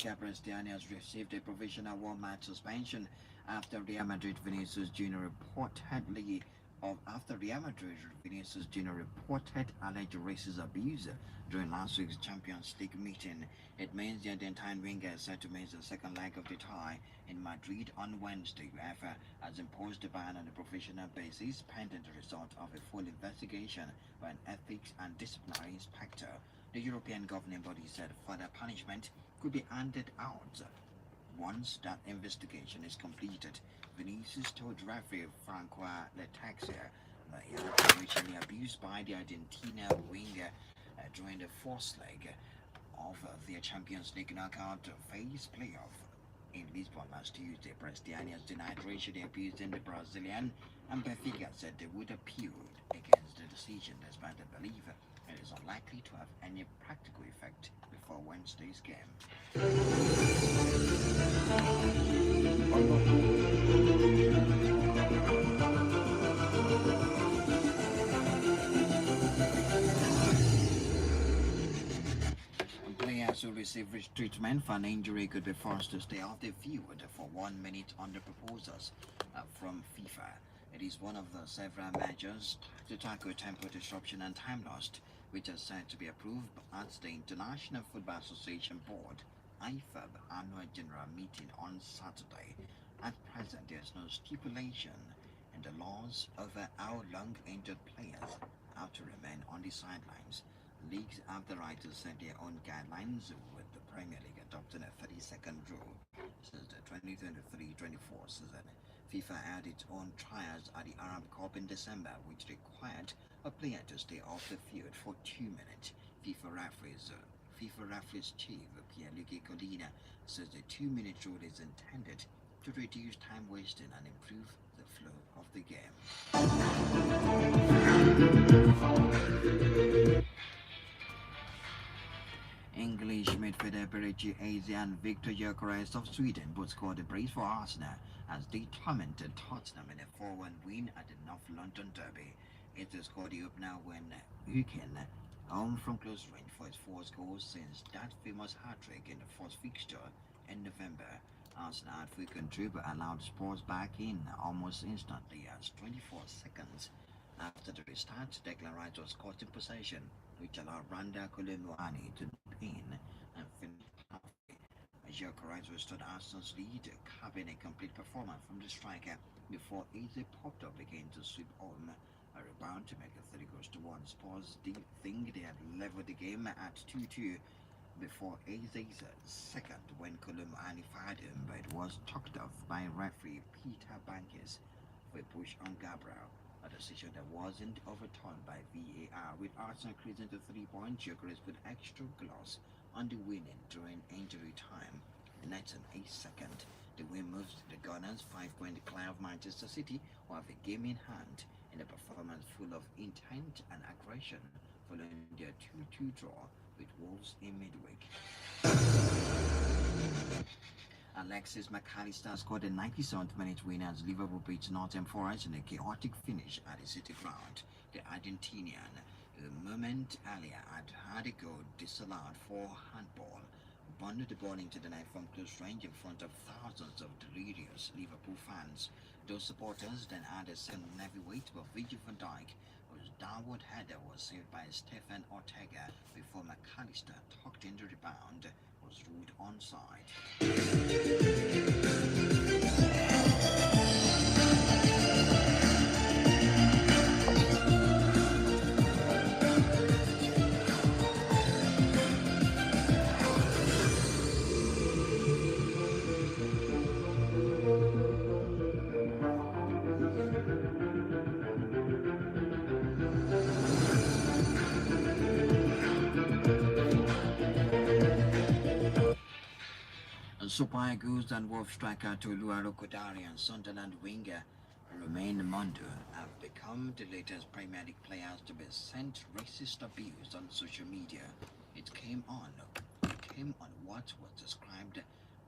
Enrique Cristiano has received a provisional one-match suspension after Real Madrid Vinicius Jr. reportedly after Real Madrid Vinicius Jr. reported alleged racist abuse during last week's Champions League meeting. It means the Argentine winger is set to miss the second leg of the tie in Madrid on Wednesday. UEFA has imposed a ban on a provisional basis pending the result of a full investigation by an ethics and disciplinary inspector. The European governing body said further punishment could be handed out once that investigation is completed. Vinicius told referee Francois Letexia that he had been racially abused by the Argentina winger during the first leg of their Champions League knockout phase playoff in Lisbon last Tuesday. Cristiano has denied racially abusing the Brazilian, and Benfica said they would appeal against the decision despite the belief it is unlikely to have any practical effect before Wednesday's game. Players who receive treatment for an injury could be forced to stay off the field for 1 minute under proposals from FIFA. It is one of the several measures to tackle tempo disruption and time lost, which are said to be approved at the International Football Association Board (IFAB) annual general meeting on Saturday. At present, there is no stipulation in the laws over how long injured players have to remain on the sidelines. Leagues have the right to set their own guidelines, with the Premier League adopting a 30-second rule since the 2023-24 season. FIFA had its own trials at the Arab Cup in December, which required a player to stay off the field for 2 minutes. FIFA referees chief Pierluigi Collina says the 2-minute rule is intended to reduce time wasting and improve the flow of the game. English midfielder Berigi Eze and Victor Gyökeres of Sweden both scored a brace for Arsenal as they tormented Tottenham in a 4-1 win at the North London Derby. Eze scored the opener when Hukin, home from close range for his fourth goal since that famous hat-trick in the first fixture in November. Arsenal had frequent dribble allowed Spurs back in almost instantly as 24 seconds after the restart, Declan Rice was caught in possession, which allowed Randa Kolomuani to nip in and finish halfway. Gyökeres restored Arsenal's lead, capping a complete performance from the striker before Eze popped up again to sweep home a rebound to make it 3-1. Spurs did think they had leveled the game at 2-2 before Eze's second when Kolomuani fired him, but it was talked off by referee Peter Banky for a push on Gabriel, a decision that wasn't overturned by VAR. With Arsenal cruising to 3 points, Gyökeres put extra gloss on the winning during injury time, netting a second. The win moves the Gunners 5-point clear of Manchester City, who have a game in hand in a performance full of intent and aggression following their 2-2 draw with Wolves in midweek. Alexis McAllister scored a 97th minute winner as Liverpool beat Nottingham Forest in a chaotic finish at the City Ground. The Argentinian, a moment earlier, had a goal disallowed for handball, bundled the ball into the net from close range in front of thousands of delirious Liverpool fans. Those supporters then added second heavyweight of Virgil van Dijk, whose downward header was saved by Stefan Ortega before McAllister tucked in the rebound was ruled onside. Super Eagles and Wolf striker Tolu Arokodare and Sunderland winger Romain Mondo have become the latest Premier League players to be sent racist abuse on social media. It came on what was described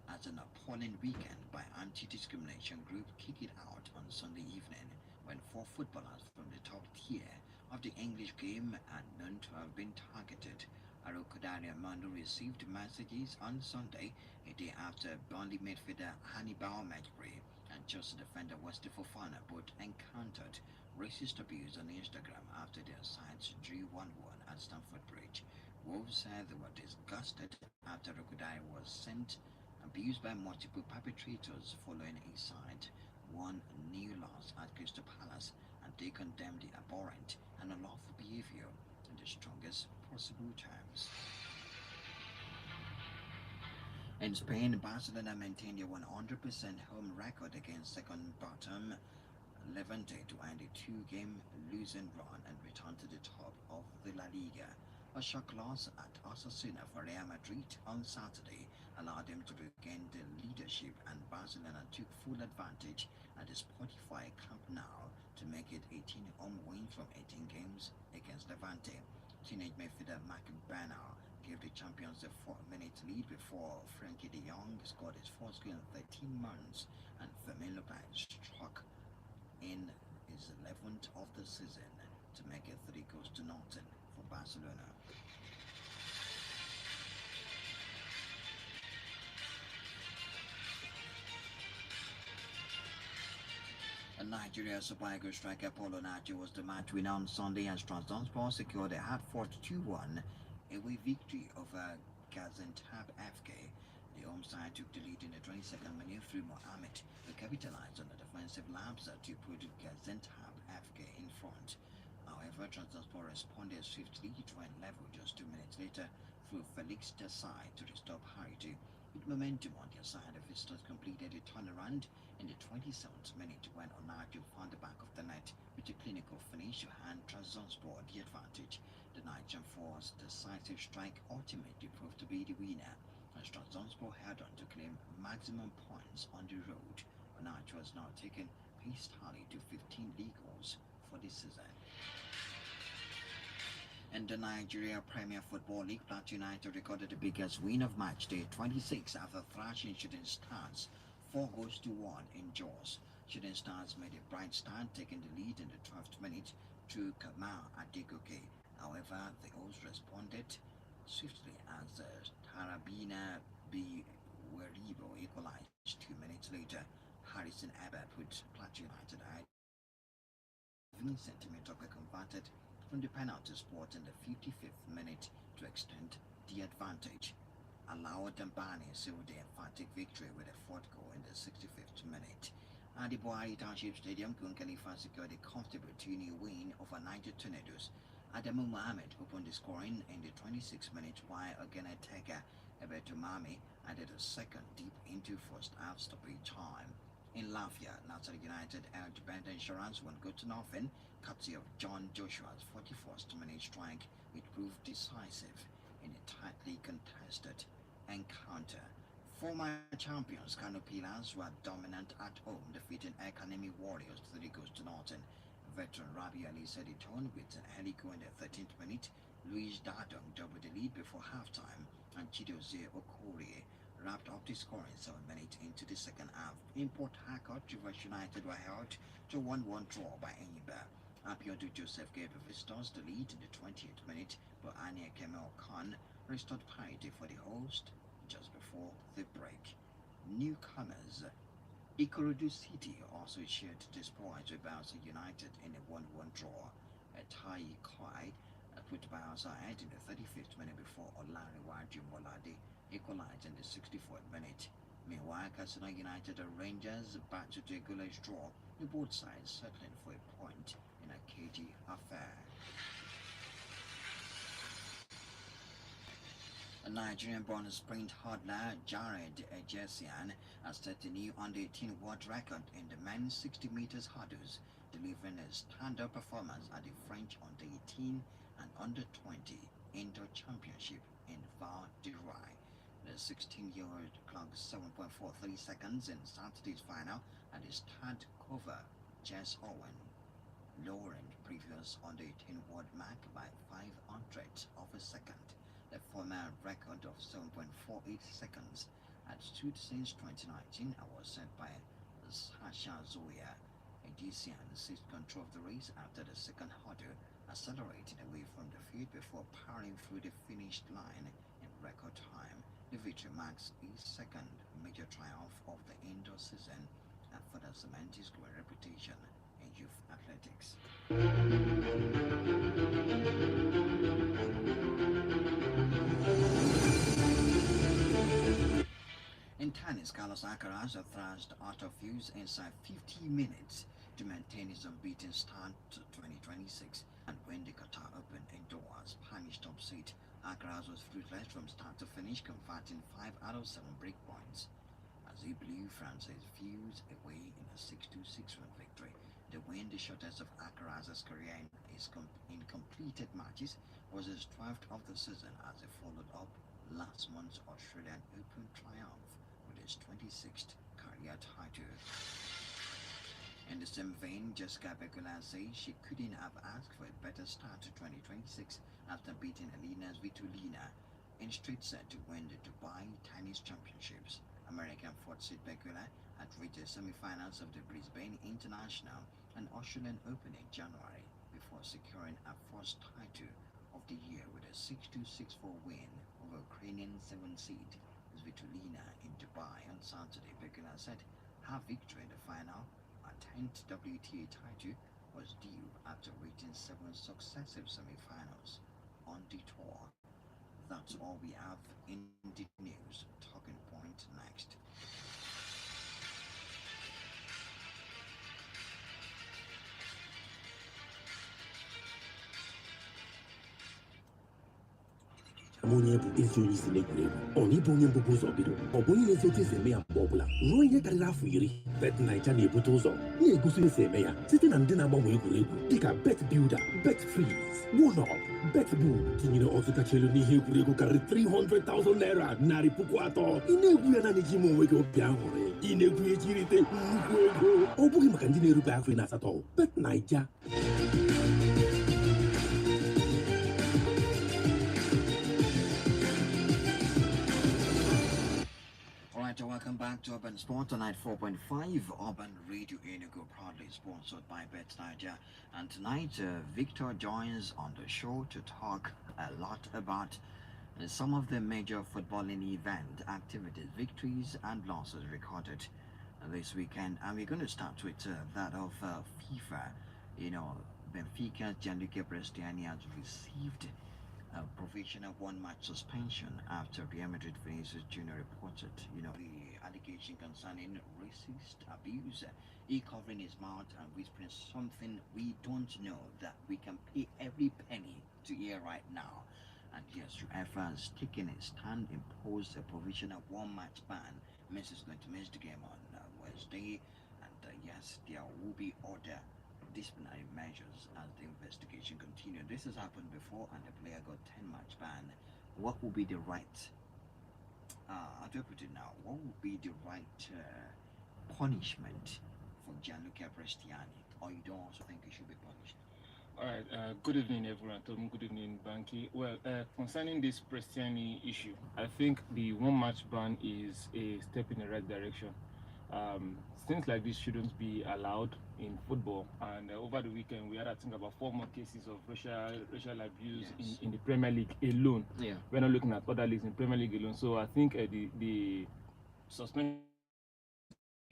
as an appalling weekend by anti-discrimination group Kick It Out on Sunday evening, when 4 footballers from the top tier of the English game are known to have been targeted. Arukudari Armando received messages on Sunday, a day after Burnley midfielder Hannibal Mejbri and Chelsea defender Wesley Fofana both encountered racist abuse on Instagram after their sides drew 1-1 at Stamford Bridge. Wolves said they were disgusted after Rukudai was sent abused by multiple perpetrators following a side one new loss at Crystal Palace, and they condemned the abhorrent and unlawful behavior in the strongest possible terms. In Spain, Barcelona maintained a 100% home record against second bottom Levante to end a two-game losing run and return to the top of the La Liga. A shock loss at Osasuna for Real Madrid on Saturday allowed them to regain the leadership, and Barcelona took full advantage at the Spotify Camp Nou to make it 18 home win from 18 games against Levante. Teenage midfielder Marc Bernal gave the champions a 4-minute lead before Frankie de Jong scored his first goal in 13 months, and Fermin Lopez struck in his 11th of the season to make it 3 goals to nothing for Barcelona. And Nigeria Super Eagles striker Paulo Nacho was the match winner on Sunday as Trabzonspor secured a hard-fought 2-1 away victory over Gaziantep FK. The home side took the lead in the 22nd minute through Mohamed, who capitalized on the defensive lapse to put Gaziantep FK in front. However, Trabzonspor responded swiftly to win level just 2 minutes later through Felix Desai to restore parity. With momentum on their side, the visitors completed a turnaround in the 27th minute when Onadio found the back of the net with a clinical finish to hand Trabzonspor the advantage. The Nigerian force decisive strike ultimately proved to be the winner, as Trabzonspor held on to claim maximum points on the road. Onadio has now taken his tally to 15 league goals for this season. In the Nigeria Premier Football League, Plateau United recorded the biggest win of match day 26 after thrashing Shooting Stars 4 goals to 1 in Jos. Shooting Stars made a bright start, taking the lead in the 12th minute through Kamal Adegoke. However, the O's responded swiftly as Tarabina B. Weribo equalized 2 minutes later. Harrison Abba put Plateau United ahead. Vincent Mitoka converted from the penalty spot in the 55th minute to extend the advantage. Alao Dambani sealed the emphatic victory with a fourth goal in the 65th minute. At the Buhari Township Stadium, Kun Khalifa secured a comfortable 2-0 win over Niger Tornadoes. Adamu Mohamed opened the scoring in the 26th minute, while Ogenetega Ebetumami added a second deep into first half stoppage time. In Lafia, Nassau United held Bend Insurance 1 goal to nothing, courtesy of John Joshua's 41st minute strike, which proved decisive in a tightly contested encounter. Former champions Kano Pillars were dominant at home, defeating Academy Warriors 3 goals to nothing. Veteran Rabi Ali set the tone with an early goal in the 13th minute. Luis Dadong doubled the lead before halftime, and Chidozie Okorie wrapped up the scoring 7 minutes into the second half. In Port Harcourt, Rivers United were held to 1-1 draw by Enyimba. Abiodun Joseph gave the visitors the lead in the 20th minute, but Ania Kemal Khan restored parity for the host just before the break. Newcomers Ikorodu City also shared the spoils with Bayelsa United in a 1-1 draw. Tai Koi put Bayelsa ahead in the 35th minute before Olariwaju Molade equalized in the 64th minute. Meanwhile, Katsina United and Rangers battled to a goalless draw, with both sides settling for a point in a cagey affair. A Nigerian-born sprint hurdler Jared Ejesian has set a new under-18 world record in the men's 60 meters hurdles, delivering a stand-up performance at the French under-18 and under-20 indoor championship in Val d'Isère. The 16-year-old clocked 7.43 seconds in Saturday's final at the start cover Jess Owen, lowering the previous under-18 world mark by 500th of a second. The former record of 7.48 seconds had stood since 2019 and was set by Sasha Zoya. Egyptian seized control of the race after the second hurdle accelerating away from the field before powering through the finish line in record time. The victory marks his second major triumph of the indoor season and further cements his growing reputation in youth athletics. In tennis, Carlos Alcaraz thrashed Arthur Fuse inside 50 minutes to maintain his unbeaten start to 2026 and win the Qatar Open indoors. Spanish top seed Alcaraz was fruitless from start to finish, converting 5 out of 7 break points as he blew France's Fuse away in a 6-2-6 run victory. The win, the shortest of Alcaraz's career in completed matches, was his 12th of the season as he followed up last month's Australian Open triumph with his 26th career title. In the same vein, Jessica Pegula says she couldn't have asked for a better start to 2026 after beating Elena Svitolina in straight set to win the Dubai Tennis Championships. American fourth seed Pegula had reached the semi-finals of the Brisbane International and Australian Open in January before securing her first title of the year with a 6-2-6-4 win over Ukrainian 7th seed Svitolina in Dubai on Saturday. Pegula said her victory in the final, her 10th WTA title, was due after reaching 7 successive semi-finals on the tour. That's all we have in the news. Talking point next. Onye bụ ezi onye isi n'egwuregwu ọ na ịbụ onye mbụbụ ụzọ bido ọ bụ onye na-ezi otu esi eme ya mgbe ọbụla ruo ihe karịrị afọ 10 Bet Naija na-ebute ụzọ na-egosi esi eme ya site na ndị na-agbanwe egwuregwu dịka Bet Builder, Bet Freeze, One Up, Bet Boom tinyere ọzọ kacha elu n'ihe egwuregwu karịrị 300,000 naira narị puku atọ ị na-egwu ya naanị ji ime onwe gị obi aṅụrị ị na-egwu ya iji rite nnukwu ego ọ bụghị maka ndị na-erube afọ 18 Bet Naija. Welcome back to Urban Sport tonight 4.5 Urban Radio Enugu, proudly sponsored by Bet Niger. And tonight Victor joins on the show to talk a lot about some of the major footballing event activities, victories and losses recorded this weekend. And we're going to start with that of FIFA. You know, Benfica's Gianluca Prestiani has received a provisional one-match suspension after Real Madrid Vinicius Jr. reported, the allegation concerning racist abuse. He covering his mouth and whispering something we don't know that we can pay every penny to hear right now. And yes, UEFA has taken a stand, imposed a provisional one-match ban. Messi is going to miss the game on Wednesday, and yes, there will be other disciplinary measures as the investigation continued. This has happened before and the player got 10-match ban. What will be the right, how do I put it now, what will be the right punishment for Gianluca Prestiani? Or you don't also think he should be punished? Alright, good evening everyone. Tom, good evening Banky. Well, concerning this Prestiani issue, I think the one-match ban is a step in the right direction. Things like this shouldn't be allowed in football, and over the weekend we had, I think, about 4 more cases of racial abuse in the Premier League alone. We're not looking at other leagues, in Premier League alone. So I think the suspension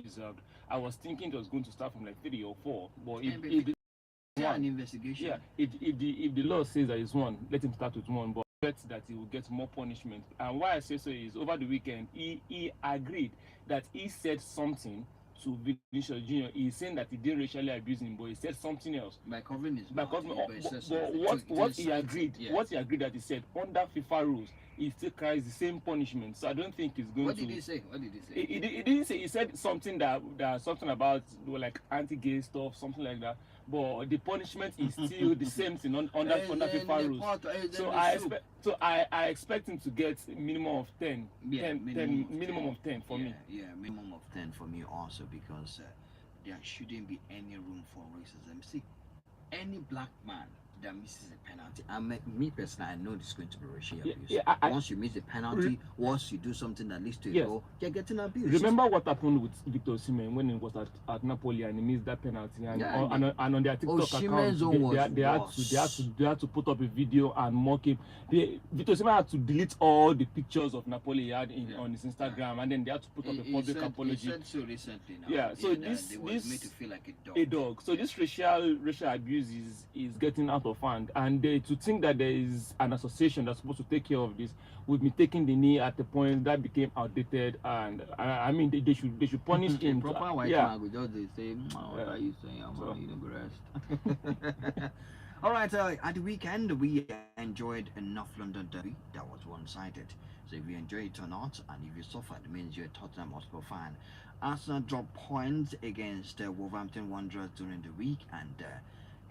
deserved. I was thinking it was going to start from like 3 or 4, but if an investigation. If the law says that it's 1, let him start with 1, but that he will get more punishment. And why I say so is over the weekend he agreed that he said something to Vinicius Jr. He's saying that he didn't racially abuse him, but he said something else. By covering his mouth. But what he agreed that he said under FIFA rules, he still carries the same punishment. So I don't think he's going to. What did he say? He didn't say. He said something that something about like anti-gay stuff, something like that. But the punishment is still the same thing under FIFA rules. So I expect him to get minimum of 10. Minimum of 10 for me. Yeah, minimum of 10 for me also, because there shouldn't be any room for racism. See, any black man that misses a penalty. Me personally, I know this is going to be racial abuse. Yeah, Once you miss a penalty, once you do something that leads to a Yes. goal, you're getting abused. Remember what happened with Victor Osimhen when he was at Napoli and he missed that penalty, and on their TikTok Osimhen's account own they had to put up a video and mock him. Victor Osimhen had to delete all the pictures of Napoli he had on his Instagram, and then they had to put up a public apology. He said so recently now. Yeah, so they were made to feel like a dog. So this racial abuse is getting out of hand, and to think that there is an association that's supposed to take care of this, with me taking the knee at the point that became outdated, and I mean they should punish him. Proper white man would just say, "What are you saying? I'm so, rest." All right. At the weekend we enjoyed a North London derby that was one-sided. So if you enjoy it or not, and if you suffered, it means you're a Tottenham Hotspur fan. Arsenal dropped points against Wolverhampton Wanderers during the week, and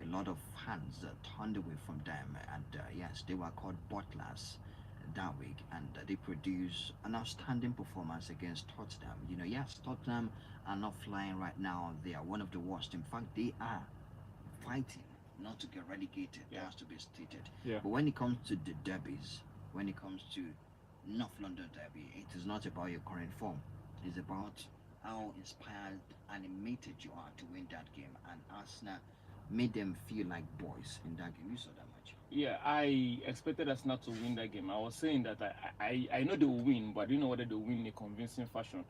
a lot of fans turned away from them. And yes, they were called butlers that week, and they produced an outstanding performance against Tottenham. Yes, Tottenham are not flying right now. They are one of the worst. In fact, they are fighting not to get relegated. That has to be stated. Yeah. But when it comes to the derbies, when it comes to North London derby, it is not about your current form. It's about how inspired, animated you are to win that game, and Arsenal made them feel like boys in that game. You saw that much. Yeah, I expected us not to win that game. I was saying that I know they will win, but I didn't know whether they will win in a convincing fashion.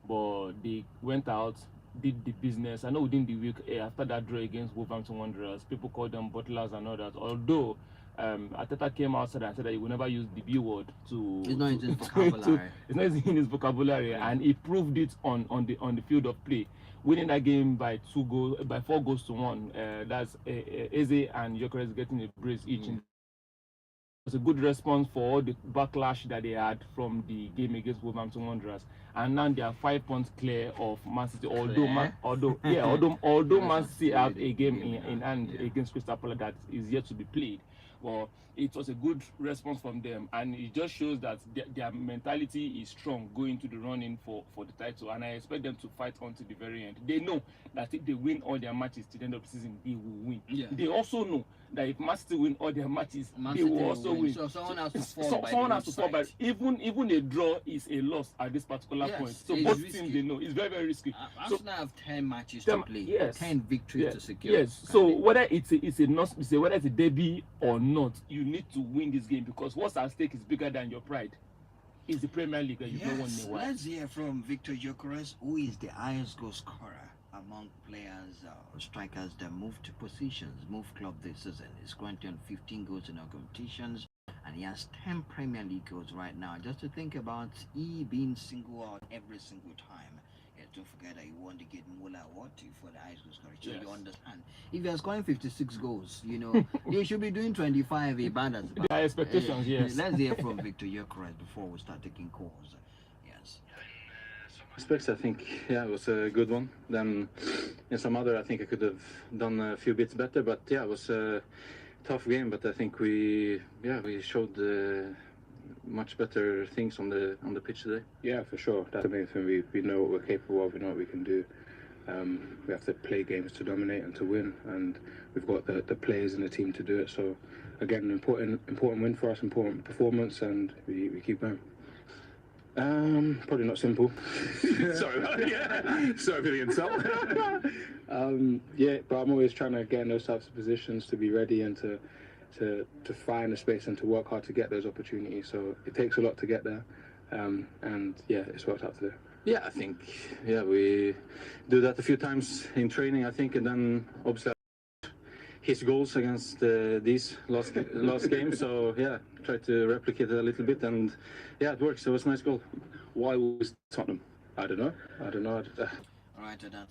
But they went out, did the business. I know within the week after that draw against Wolverhampton Wanderers, people called them butlers and all that. Although Ateta came outside and said that he will never use the B word to. It's not in his vocabulary. It's not in his vocabulary, and he proved it on the field of play, winning that game by 4 goals to 1. That's Eze and Gyökeres getting a brace each. It was a good response for all the backlash that they had from the game against Wolverhampton Wanderers, and now they are 5 points clear of Man City. Although Man City have a game in hand against Crystal Palace that is yet to be played. Well, it was a good response from them, and it just shows that their mentality is strong going to the running for the title, and I expect them to fight on to the very end. They know that if they win all their matches to the end of the season, they will win. Yeah. They also know that if Man City win all their matches, they will also win. So someone has to fall. Someone has to fall, but even a draw is a loss at this particular point. So both teams, they know it's very, very risky. Arsenal have 10 matches to play. Yes. 10 victories to secure. Yes. So whether it's a derby or not, you need to win this game, because what's at stake is bigger than your pride. It's the Premier League that you've not won in a while. Let's hear from Victor Gyökeres, who is the highest goal scorer among players or strikers that move to positions, move club this season. He's currently on 15 goals in all competitions, and he has 10 Premier League goals right now. Just to think about he being singled out every single time. Don't forget that he won the Gate Muller Award for the highest goal scorer. So you understand, if you're scoring 56 goals, you should be doing 25. There are expectations, yes. Let's hear from Victor Gyökeres before we start taking calls. Yes. Aspects, I think, it was a good one. Then in some other, I think I could have done a few bits better. But it was a tough game. But I think we showed much better things on the pitch today. Yeah, for sure. That's the main thing. We know what we're capable of. We know what we can do. We have to play games to dominate and to win, and we've got the players in the team to do it. So again, an important win for us, important performance, and we keep going. Probably not simple. Sorry about it. Sorry for the insult. But I'm always trying to get in those types of positions to be ready and to find a space and to work hard to get those opportunities. So it takes a lot to get there, and it's worked out today. Yeah, I think we do that a few times in training, I think, and then obviously his goals against these last games. So try to replicate it a little bit, and it works. It was a nice goal. Why was Tottenham? I don't know. All right, that's it.